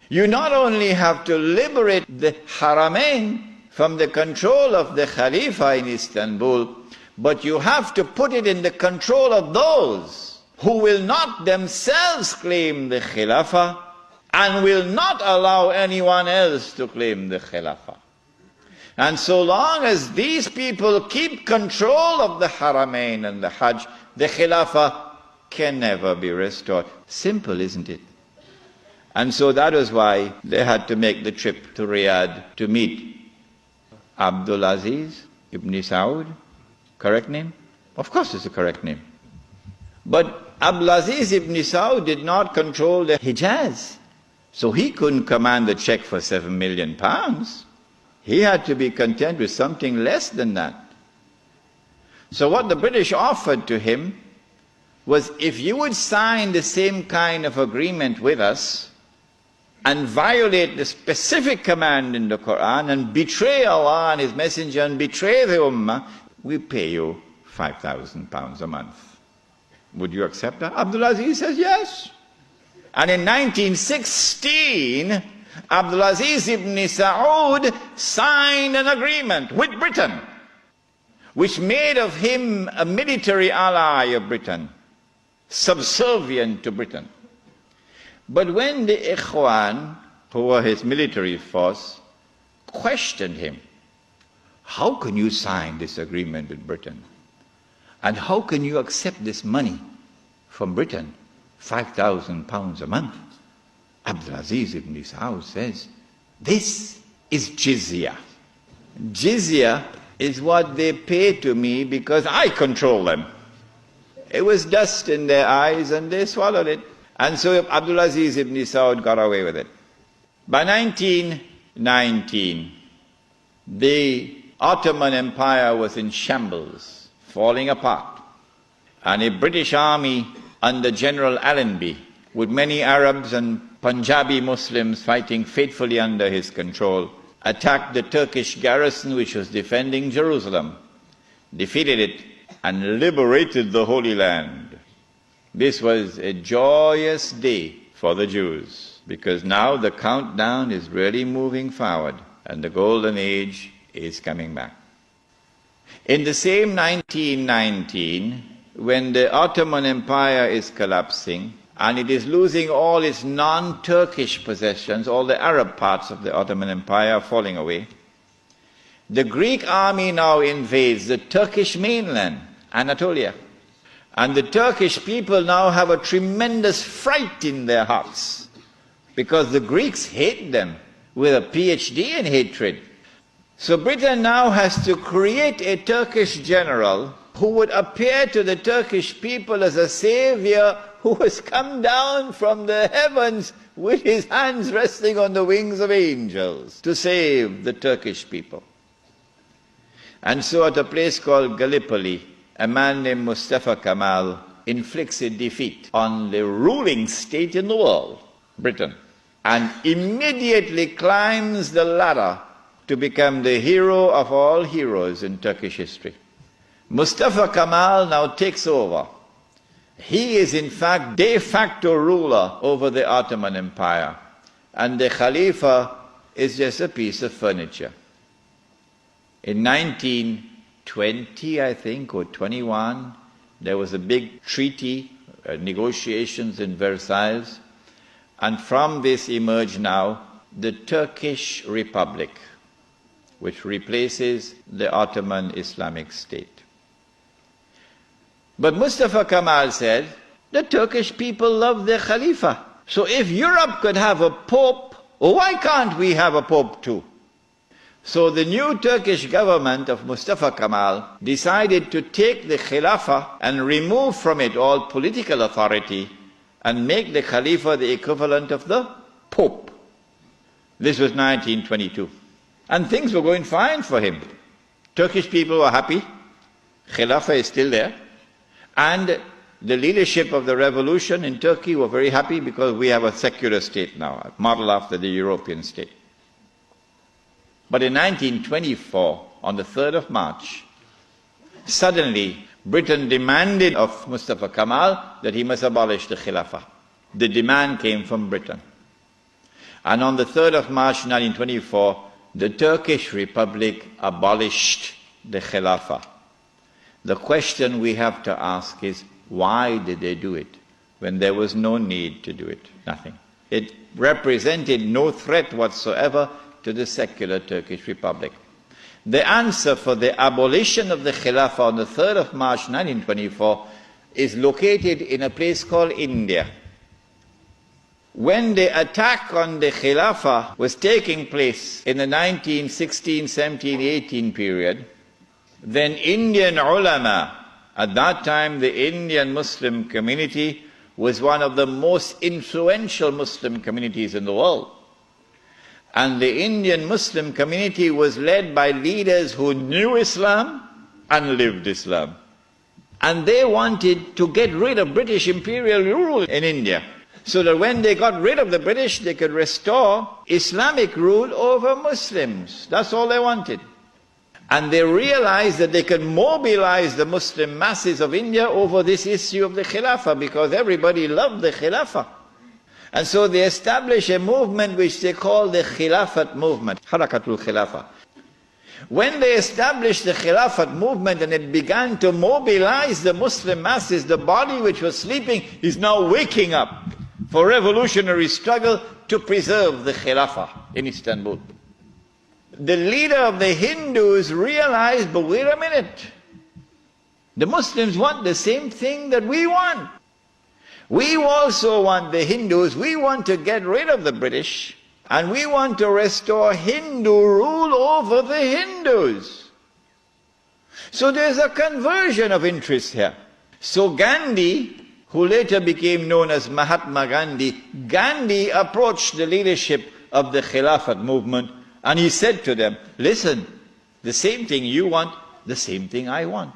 You not only have to liberate the Haramain from the control of the Khalifa in Istanbul, but you have to put it in the control of those who will not themselves claim the Khilafah and will not allow anyone else to claim the Khilafah. And so long as these people keep control of the Haramain and the Hajj, the Khilafah can never be restored. Simple, isn't it? And so that was why they had to make the trip to Riyadh to meet Abdul Aziz ibn Saud. Correct name? Of course it's a correct name. But Abdul Aziz ibn Saud did not control the Hijaz. So he couldn't command a check for £7 million. He had to be content with something less than that. So what the British offered to him was, if you would sign the same kind of agreement with us and violate the specific command in the Quran and betray Allah and His Messenger and betray the Ummah, we pay you £5,000 a month. Would you accept that? Abdul Aziz says yes. And in 1916, Abdul Aziz ibn Saud signed an agreement with Britain, which made of him a military ally of Britain, subservient to Britain. But when the Ikhwan, who were his military force, questioned him, how can you sign this agreement with Britain? And how can you accept this money from Britain, £5,000 a month? Abdul Aziz ibn Saud says, this is jizya. Jizya is what they pay to me because I control them. It was dust in their eyes and they swallowed it. And so Abdul Aziz ibn Saud got away with it. By 1919, the Ottoman Empire was in shambles, falling apart. And a British army under General Allenby, with many Arabs and Punjabi Muslims fighting faithfully under his control, attacked the Turkish garrison which was defending Jerusalem, defeated it, and liberated the Holy Land. This was a joyous day for the Jews, because now the countdown is really moving forward, and the golden age is coming back. In the same 1919, when the Ottoman Empire is collapsing, and it is losing all its non-Turkish possessions, all the Arab parts of the Ottoman Empire are falling away, the Greek army now invades the Turkish mainland, Anatolia. And the Turkish people now have a tremendous fright in their hearts, because the Greeks hate them with a PhD in hatred. So Britain now has to create a Turkish general who would appear to the Turkish people as a savior who has come down from the heavens with his hands resting on the wings of angels to save the Turkish people. And so at a place called Gallipoli, a man named Mustafa Kemal inflicts a defeat on the ruling state in the world, Britain, and immediately climbs the ladder to become the hero of all heroes in Turkish history. Mustafa Kemal now takes over. He is in fact de facto ruler over the Ottoman Empire, and the Khalifa is just a piece of furniture. In 1920, I think, or 21, there was a big treaty, negotiations in Versailles, and from this emerged now the Turkish Republic, which replaces the Ottoman Islamic State. But Mustafa Kemal said, the Turkish people love their Khalifa. So if Europe could have a pope, why can't we have a pope too? So the new Turkish government of Mustafa Kemal decided to take the Khilafah and remove from it all political authority and make the Khalifa the equivalent of the Pope. This was 1922. And things were going fine for him. Turkish people were happy. Khilafah is still there. And the leadership of the revolution in Turkey were very happy because we have a secular state now, modeled after the European state. But in 1924, on the 3rd of March, suddenly Britain demanded of Mustafa Kemal that he must abolish the Khilafah. The demand came from Britain. And on the 3rd of March 1924, the Turkish Republic abolished the Khilafah. The question we have to ask is, why did they do it when there was no need to do it? Nothing. It represented no threat whatsoever to the secular Turkish Republic. The answer for the abolition of the Khilafah on the 3rd of March 1924 is located in a place called India. When the attack on the Khilafah was taking place in the 1916, 17, 18 period, then Indian ulama, at that time the Indian Muslim community was one of the most influential Muslim communities in the world. And the Indian Muslim community was led by leaders who knew Islam and lived Islam. And they wanted to get rid of British imperial rule in India, so that when they got rid of the British, they could restore Islamic rule over Muslims. That's all they wanted. And they realized that they could mobilize the Muslim masses of India over this issue of the Khilafah, because everybody loved the Khilafah. And so they established a movement which they call the Khilafat movement, Harakatul Khilafah. When they established the Khilafat movement and it began to mobilize the Muslim masses, the body which was sleeping is now waking up for revolutionary struggle to preserve the Khilafah in Istanbul. The leader of the Hindus realized, but wait a minute, the Muslims want the same thing that we want. We also want, the Hindus, we want to get rid of the British, and we want to restore Hindu rule over the Hindus. So there's a conversion of interest here. So Gandhi, who later became known as Mahatma Gandhi, Gandhi approached the leadership of the Khilafat movement, and he said to them, listen, the same thing you want, the same thing I want.